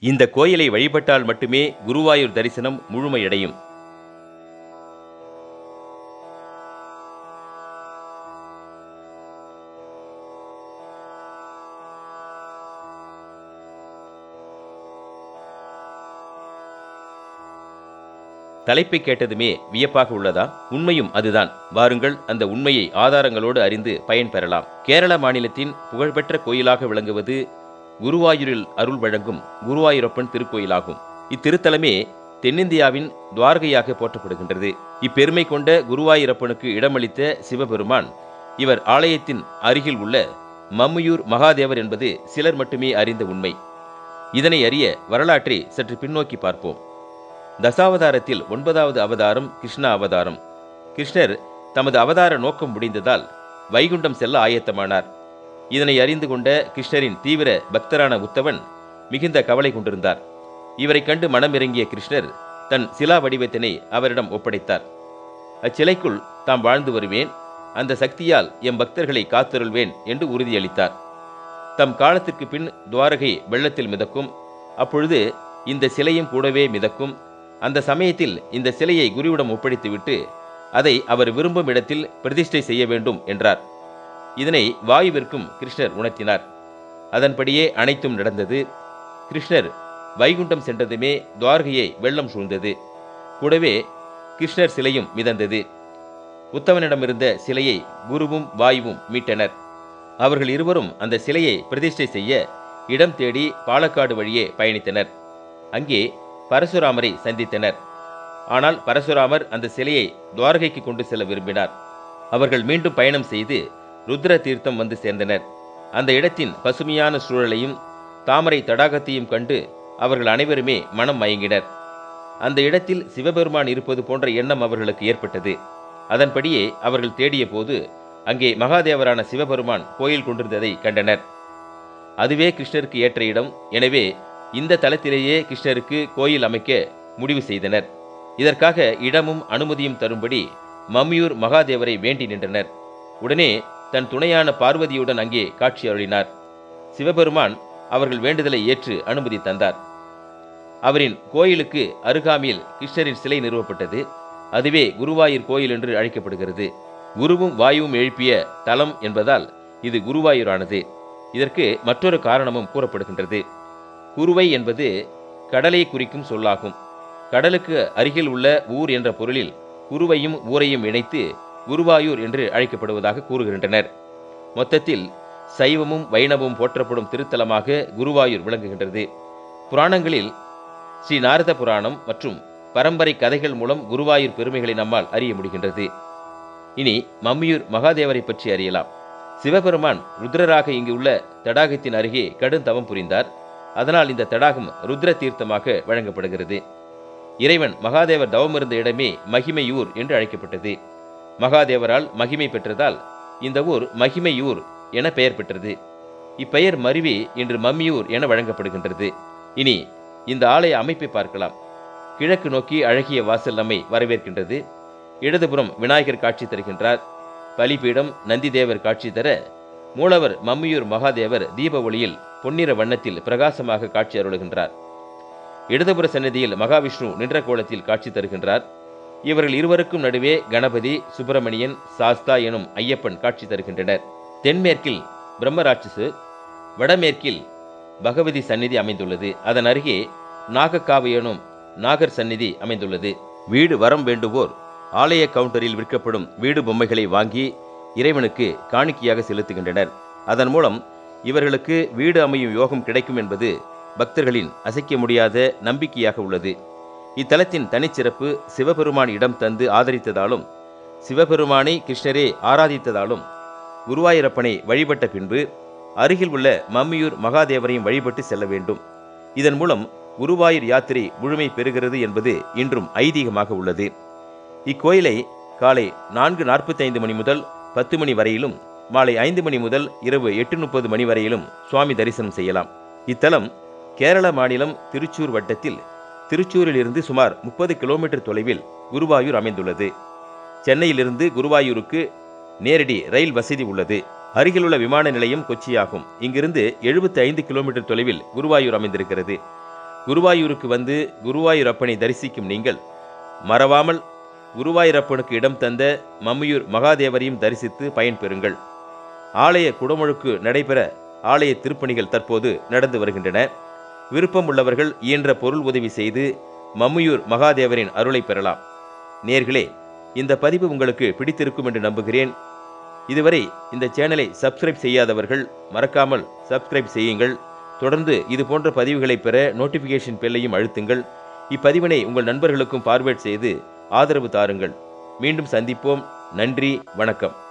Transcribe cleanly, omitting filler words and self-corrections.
இந்த கோயிலை வழிபட்டால் மட்டுமே குருவாயூர் தரிசனம் முழுமையடையும். தலைப்பை கேட்டதுமே வியப்பாக உள்ளதா? உண்மையும் அதுதான். வாருங்கள், அந்த உண்மையை ஆதாரங்களோடு அறிந்து பயன் பெறலாம். கேரள மாநிலத்தின் புகழ்பெற்ற கோயிலாக விளங்குவது குருவாயூரில் அருள் வழங்கும் குருவாயூரப்பன் திருக்கோயிலாகும். இத்திருத்தலமே தென்னிந்தியாவின் துவாரகையாக போற்றப்படுகின்றது. இப்பெருமை கொண்ட குருவாயூரப்பனுக்கு இடமளித்த சிவபெருமான் இவர் ஆலயத்தின் அருகில் உள்ள மம்மியூர் மகாதேவர் என்பது சிலர் மட்டுமே அறிந்த உண்மை. இதனை அறிய வரலாற்றை சற்று பின்னோக்கி பார்ப்போம். தசாவதாரத்தில் 9வது அவதாரம் கிருஷ்ண அவதாரம். கிருஷ்ணர் தமது அவதார நோக்கம் முடிந்ததால் வைகுண்டம் செல்ல ஆயத்தமானார். இதனை அறிந்து கொண்ட கிருஷ்ணரின் தீவிர பக்தரான உத்தவன் மிகுந்த கவலை கொண்டிருந்தார். இவரை கண்டு மனமிறங்கிய கிருஷ்ணர் தன் சிலா வடிவத்தினை அவரிடம் ஒப்படைத்தார். அச்சிலைக்குள் தாம் வாழ்ந்து வருவேன், அந்த சக்தியால் எம் பக்தர்களை காத்தருள்வேன் என்று உறுதியளித்தார். தம் காலத்திற்கு பின் துவாரகை வெள்ளத்தில் மிதக்கும், அப்பொழுது இந்த சிலையும் கூடவே மிதக்கும். அந்த சமயத்தில் இந்த சிலையை குருவிடம் ஒப்படைத்துவிட்டு அதை அவர் விரும்பும் இடத்தில் பிரதிஷ்டை செய்ய வேண்டும் என்றார். இதனை வாயுவிற்கும் கிருஷ்ணர் உணர்த்தினார். அதன்படியே அனைத்தும் நடந்தது. கிருஷ்ணர் வைகுண்டம் சென்றதுமே துவாரகையை வெள்ளம் சூழ்ந்தது. கூடவே கிருஷ்ணர் சிலையும் மிதந்தது. உத்தவனிடமிருந்த சிலையை குருவும் வாயுவும் மீட்டனர். அவர்கள் இருவரும் அந்த சிலையை பிரதிஷ்டை செய்ய இடம் தேடி பாலக்காடு வழியே பயணித்தனர். அங்கே பரசுராமரை சந்தித்தனர். ஆனால் பரசுராமர் அந்த சிலையை துவாரகைக்கு கொண்டு செல்ல விரும்பினார். அவர்கள் மீண்டும் பயணம் செய்து ருத்ர தீர்த்தம் வந்து சேர்ந்தனர். அந்த இடத்தின் பசுமையான சூழலையும் தாமரை தடாகத்தையும் கண்டு அவர்கள் அனைவருமே மனம் மயங்கினர். அந்த இடத்தில் சிவபெருமான் இருப்பது போன்ற எண்ணம் அவர்களுக்கு ஏற்பட்டது. அதன்படியே அவர்கள் தேடிய போது அங்கே மகாதேவரான சிவபெருமான் கோயில் கொண்டிருந்ததை கண்டனர். அதுவே கிருஷ்ணருக்கு ஏற்ற இடம். எனவே இந்த தலத்திலேயே கிருஷ்ணருக்கு கோயில் அமைக்க முடிவு செய்தனர். இதற்காக இடமும் அனுமதியும் தரும்படி மம்மியூர் மகாதேவரை வேண்டி நின்றனர். உடனே தன் துணையான பார்வதியுடன் அங்கே காட்சி அருளினார். சிவபெருமான் அவர்கள் வேண்டுதலை ஏற்று அனுமதி தந்தார். அவரின் கோயிலுக்கு அருகாமையில் கிருஷ்ணரின் சிலை நிறுவப்பட்டது. அதுவே குருவாயூர் கோயில் என்று அழைக்கப்படுகிறது. குருவும் வாயுவும் எழுப்பிய தலம் என்பதால் இது குருவாயூரானது. இதற்கு மற்றொரு காரணமும் கூறப்படுகின்றது. குருவை என்பது கடலை குறிக்கும் சொல்லாகும். கடலுக்கு அருகில் உள்ள ஊர் என்ற பொருளில் குருவையும் ஊரையும் இணைத்து குருவாயூர் என்று அழைக்கப்படுவதாக கூறுகின்றனர். மொத்தத்தில் சைவமும் வைணவமும் போற்றப்படும் திருத்தலமாக குருவாயூர் விளங்குகின்றது. புராணங்களில் ஸ்ரீ நாரத புராணம் மற்றும் பரம்பரை கதைகள் மூலம் குருவாயூர் பெருமைகளை நம்மால் அறிய முடிகின்றது. இனி மம்மியூர் மகாதேவரை பற்றி அறியலாம். சிவபெருமான் ருத்ரராக இங்கு உள்ள தடாகத்தின் அருகே கடும் தவம் புரிந்தார். அதனால் இந்த தடாகம் ருத்ர தீர்த்தமாக வழங்கப்படுகிறது. இறைவன் மகாதேவர் தவமிருந்த இடமே மகிமையூர் என்று அழைக்கப்பட்டது. மகாதேவரால் மகிமை பெற்றதால் இந்த ஊர் மகிமையூர் என பெயர் பெற்றது. இப்பெயர் மருவி இன்று மம்மியூர் என வழங்கப்படுகின்றது. இனி இந்த ஆலய அமைப்பை பார்க்கலாம். கிழக்கு நோக்கி அழகிய வாசல் நம்மை வரவேற்கின்றது. இடதுபுறம் விநாயகர் காட்சி தருகின்றார். பலிபீடம் நந்திதேவர் காட்சி தர மூலவர் மம்மியூர் மகாதேவர் தீப ஒளியில் பொன்னிற வண்ணத்தில் பிரகாசமாக காட்சி அருளுகின்றார். இடதுபுற சன்னதியில் மகாவிஷ்ணு நின்ற கோலத்தில் காட்சி தருகின்றார். இவர்கள் இருவருக்கும் நடுவே கணபதி, சுப்பிரமணியன், சாஸ்தா எனும் ஐயப்பன் காட்சி தருகின்றனர். தென்மேற்கில் பிரம்மராட்சசு, வடமேற்கில் பகவதி சந்நிதி அமைந்துள்ளது. அதன் அருகே நாகக்காவு எனும் நாகர் சந்நிதி அமைந்துள்ளது. வீடு வரம் வேண்டுவோர் ஆலய கவுண்டரில் விற்கப்படும் வீடு பொம்மைகளை வாங்கி இறைவனுக்கு காணிக்கையாக செலுத்துகின்றனர். அதன் மூலம் இவர்களுக்கு வீடு அமையும் யோகம் கிடைக்கும் என்பது பக்தர்களின் அசைக்க முடியாத நம்பிக்கையாக உள்ளது. இத்தலத்தின் தனிச்சிறப்பு சிவபெருமான் இடம் தந்து ஆதரித்ததாலும் சிவபெருமானை கிருஷ்ணரே ஆராதித்ததாலும் குருவாயூரப்பனை வழிபட்ட பின்பு அருகில் உள்ள மம்மியூர் மகாதேவரையும் வழிபட்டு செல்ல வேண்டும். இதன் மூலம் குருவாயூர் யாத்திரை முழுமை பெறுகிறது என்பது இன்றும் ஐதீகமாக உள்ளது. இக்கோயிலை காலை 4:45 மணி முதல் 10 மணி வரையிலும், மாலை 5 மணி முதல் இரவு 8:30 மணி வரையிலும் சுவாமி தரிசனம் செய்யலாம். இத்தலம் கேரள மாநிலம் திருச்சூர் வட்டத்தில் திருச்சூரிலிருந்து சுமார் 30 கிலோமீட்டர் தொலைவில் குருவாயூர் அமைந்துள்ளது. சென்னையிலிருந்து குருவாயூருக்கு நேரடி ரயில் வசதி உள்ளது. அருகிலுள்ள விமான நிலையம் கொச்சியாகும். இங்கிருந்து 75 கிலோமீட்டர் தொலைவில் குருவாயூர் அமைந்திருக்கிறது. குருவாயூருக்கு வந்து குருவாயூரப்பனை தரிசிக்கும் நீங்கள் மறவாமல் குருவாயூரப்பனுக்கு இடம் தந்த மம்மியூர் மகாதேவரையும் தரிசித்து பயன்பெறுங்கள். ஆலய குடமுழுக்கு நடைபெற ஆலய திருப்பணிகள் தற்போது நடந்து வருகின்றன. விருப்பம் உள்ளவர்கள் இயன்ற பொருள் உதவி செய்து மம்மியூர் மகாதேவரின் அருளை பெறலாம். நேர்களே, இந்த பதிவு உங்களுக்கு பிடித்திருக்கும் என்று நம்புகிறேன். இதுவரை இந்த சேனலை சப்ஸ்கிரைப் செய்யாதவர்கள் மறக்காமல் சப்ஸ்கிரைப் செய்யுங்கள். தொடர்ந்து இது போன்ற பதிவுகளை பெற நோட்டிஃபிகேஷன் பெல்லையும் அழுத்துங்கள். இப்பதிவினை உங்கள் நண்பர்களுக்கும் ஃபார்வேர்ட் செய்து ஆதரவு தாருங்கள். மீண்டும் சந்திப்போம். நன்றி, வணக்கம்.